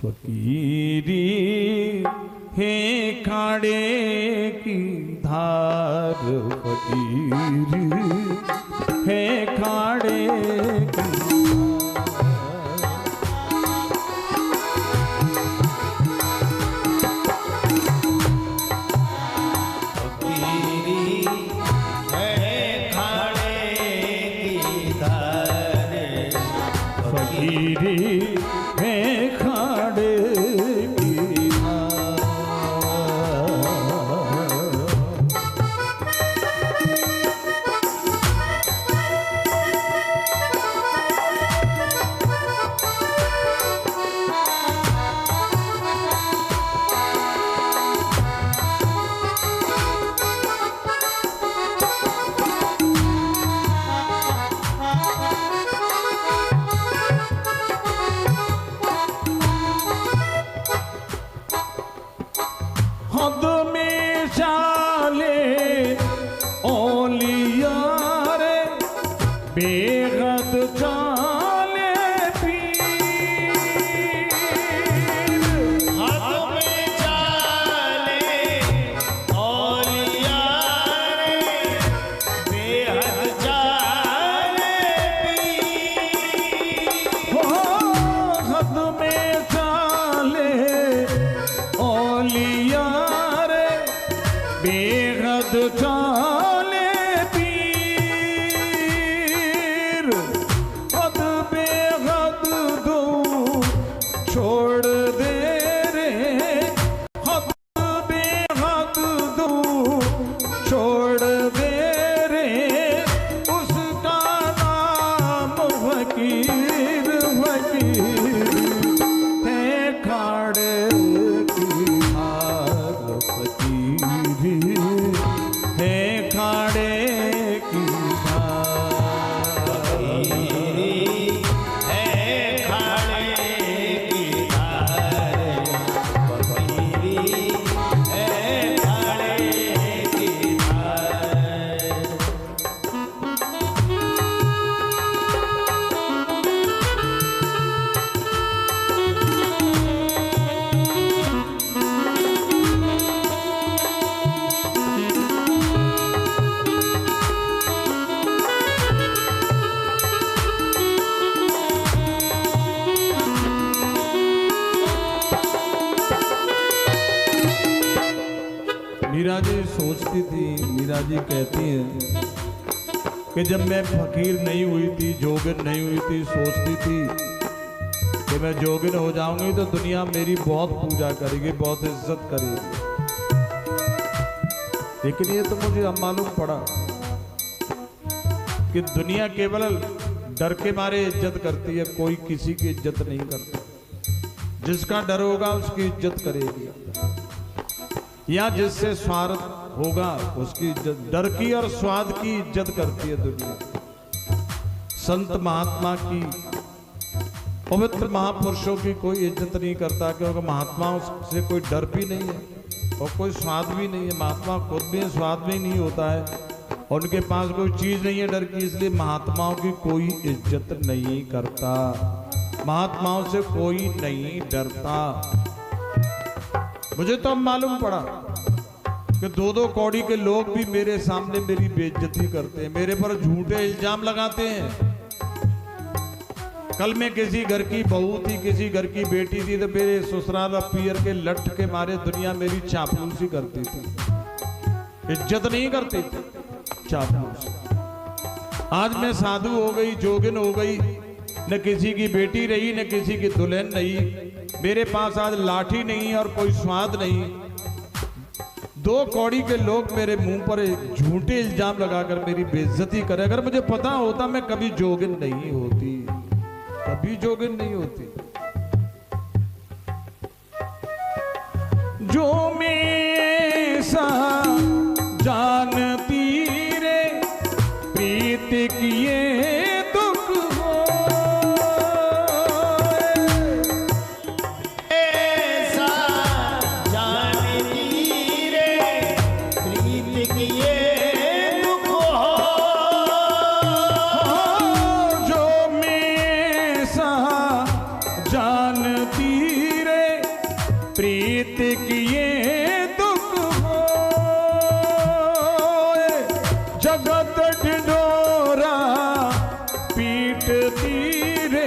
फकीरी है खाड़े की धार, फकीरी है खाड़े की बेहद चाले पीर, हद में चाले औलिया रे, बेहद चाले पीर। हद में चाले औलिया रे, बेहद चाले छोड़ दे रे, हद बेहद दूर छोड़ दे रे, उसका नाम फकीर, फकीर है खाड़े की धार, फकीर है खाड़े की मीरा जी सोचती थी, मीरा जी कहती हैं कि जब मैं फकीर नहीं हुई थी, जोगिन नहीं हुई थी, सोचती थी कि मैं जोगिन हो जाऊंगी तो दुनिया मेरी बहुत पूजा करेगी, बहुत इज्जत करेगी। लेकिन ये तो मुझे अब मालूम पड़ा कि दुनिया केवल डर के मारे इज्जत करती है, कोई किसी की इज्जत नहीं करता। जिसका डर होगा उसकी इज्जत करेगी, या जिससे स्वार्थ होगा उसकी इज्जत, डर की और स्वाद की इज्जत करती है दुनिया। संत महात्मा की, पवित्र महापुरुषों की कोई इज्जत नहीं करता, क्योंकि महात्माओं से कोई डर भी नहीं है और कोई स्वाद भी नहीं है। महात्मा खुद भी स्वाद भी नहीं होता है, उनके पास कोई चीज नहीं है डर की, इसलिए महात्माओं की कोई इज्जत नहीं करता, महात्माओं से कोई नहीं डरता। मुझे तो अब मालूम पड़ा कि दो दो कौड़ी के लोग भी मेरे सामने मेरी बेइज्जती करते हैं, मेरे पर झूठे इल्जाम लगाते हैं। कल मैं किसी घर की बहू थी, किसी घर की बेटी थी, तो मेरे ससुराल पियर के लठ के मारे दुनिया मेरी चापलूसी करती थी, इज्जत नहीं करती थी, चापलूस। आज मैं साधु हो गई, जोगिन हो गई, न किसी की बेटी रही न किसी की दुल्हन नहीं, मेरे पास आज लाठी नहीं और कोई स्वाद नहीं। दो कौड़ी के लोग मेरे मुंह पर झूठे इल्जाम लगाकर मेरी बेइज्जती करे। अगर मुझे पता होता मैं कभी जोगिन नहीं होती, कभी जोगिन नहीं होती। जो मैं सा जानती रे प्रीत किए दुख हो, ऐसा जानती रे प्रीत किए दुख हो। जो मैं सा जानती रे प्रीत किए दुख होए, जगत ढिढोरा पीटती रे,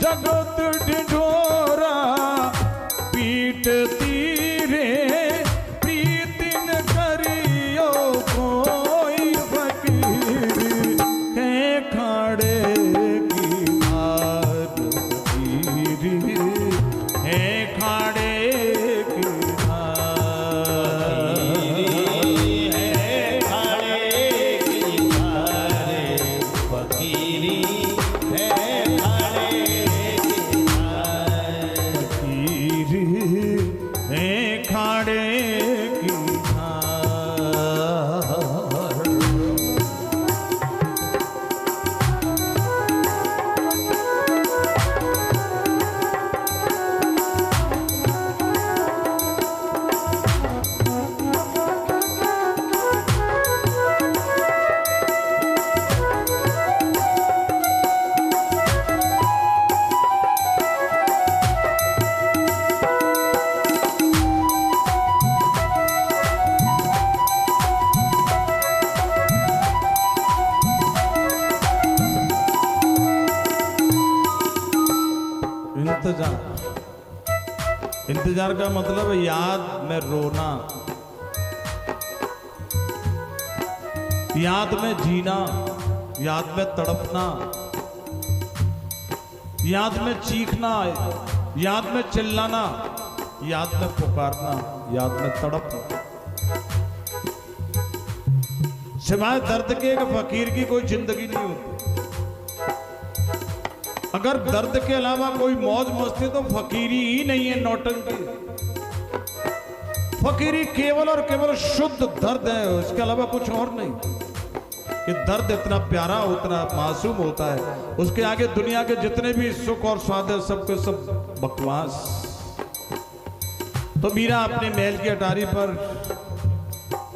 जगत ढिढोरा पीटती रे, प्रीति न करियो कोई फकीर, है खाड़े की धार फकीर, है खाड़े की धार, है खाड़े की धार फकीरी, है खाड़े की धार। फकीर है खाड़े की धार। इंतजार का मतलब है याद में रोना, याद में जीना, याद में तड़पना, याद में चीखना, याद में चिल्लाना, याद में पुकारना, याद में तड़पना। सिवाय दर्द के एक फकीर की कोई जिंदगी नहीं होती। अगर दर्द के अलावा कोई मौज मस्ती तो फकीरी ही नहीं है, नौटंकी। फकीरी केवल और केवल शुद्ध दर्द है, उसके अलावा कुछ और नहीं। कि दर्द इतना प्यारा, उतना मासूम होता है, उसके आगे दुनिया के जितने भी सुख और स्वाद है सबके सब बकवास। तो मीरा अपने महल की अटारी पर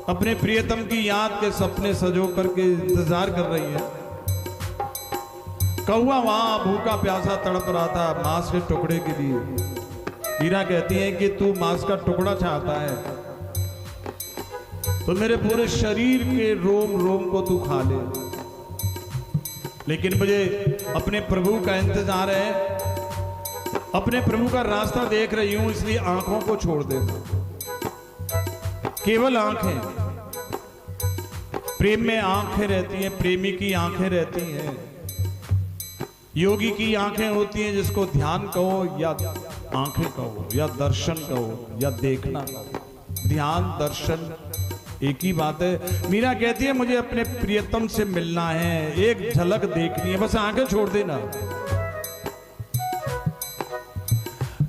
अपने प्रियतम की याद के सपने सजो करके इंतजार कर रही है। कौवा वहां भूखा प्यासा तड़प रहा था मांस के टुकड़े के लिए। मीरा कहती है कि तू मांस का टुकड़ा चाहता है तो मेरे पूरे शरीर के रोम रोम को तू खा ले, लेकिन मुझे अपने प्रभु का इंतजार है, अपने प्रभु का रास्ता देख रही हूं, इसलिए आंखों को छोड़ दे। केवल आंखें, प्रेम में आंखें रहती हैं, प्रेमी की आंखें रहती हैं, योगी की आंखें होती हैं, जिसको ध्यान कहो या आंखें कहो या दर्शन कहो या देखना। ध्यान दर्शन एक ही बात है। मीरा कहती है मुझे अपने प्रियतम से मिलना है, एक झलक देखनी है, बस आंखें छोड़ देना।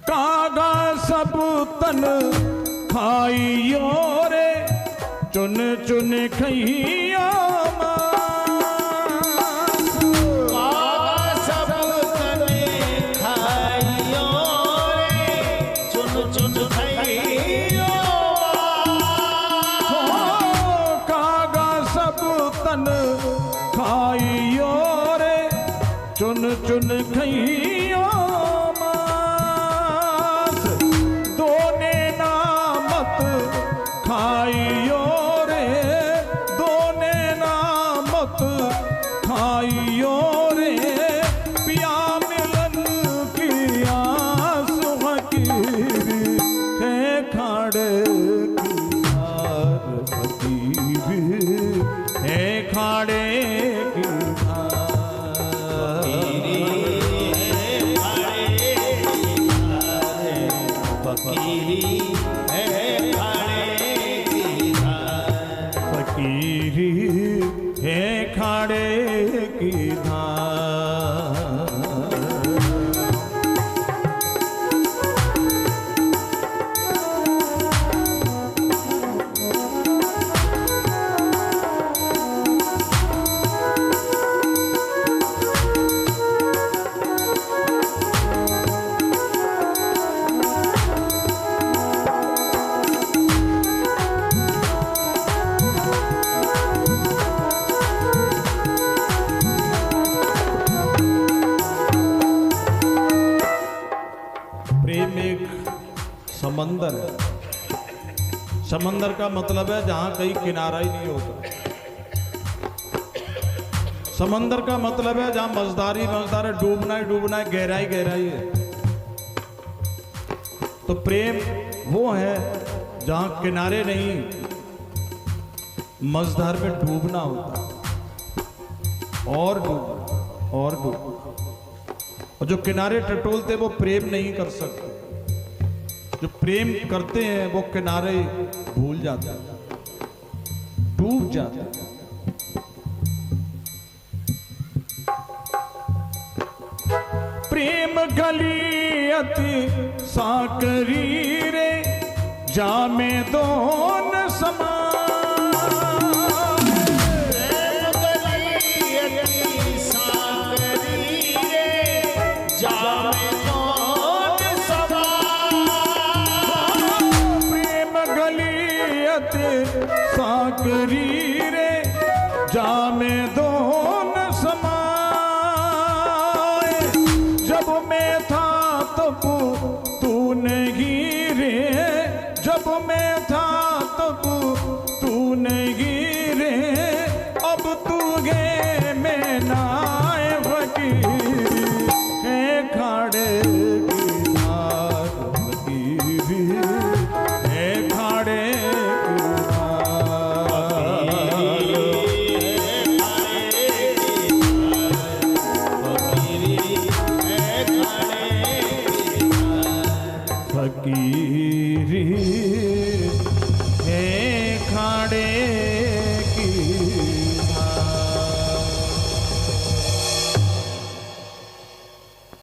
कागा सब तन खाइयो रे, चुन चुन खइयो खाइयो रे, चुन चुन खइयो मांस, दोने नामत खाइयो रे, दोने नामत खाइयो रे, पिया मिलन की आस फकीर, है खाड़े की धार फकीर, है खाड़े की धार, फकीरी है खाड़े की धार, फकीरी है खाड़े की धार। समंदर है। समंदर का मतलब है जहां कहीं किनारा ही नहीं होता। समंदर का मतलब है जहां मझदार ही मझदार है, डूबना ही डूबना है, गहराई गहराई है। तो प्रेम वो है जहां किनारे नहीं, मझधार में डूबना होता है, और डूबना और डूबना। और जो किनारे टटोलते वो प्रेम नहीं कर सकते, जो प्रेम करते हैं वो किनारे भूल जाते हैं, डूब जाते हैं। प्रेम गली अति साकरी रे, जामे दोन समान। प्रेम गली अति साकरी रे, जामे दोन समान। प्रेम गली अति साकरी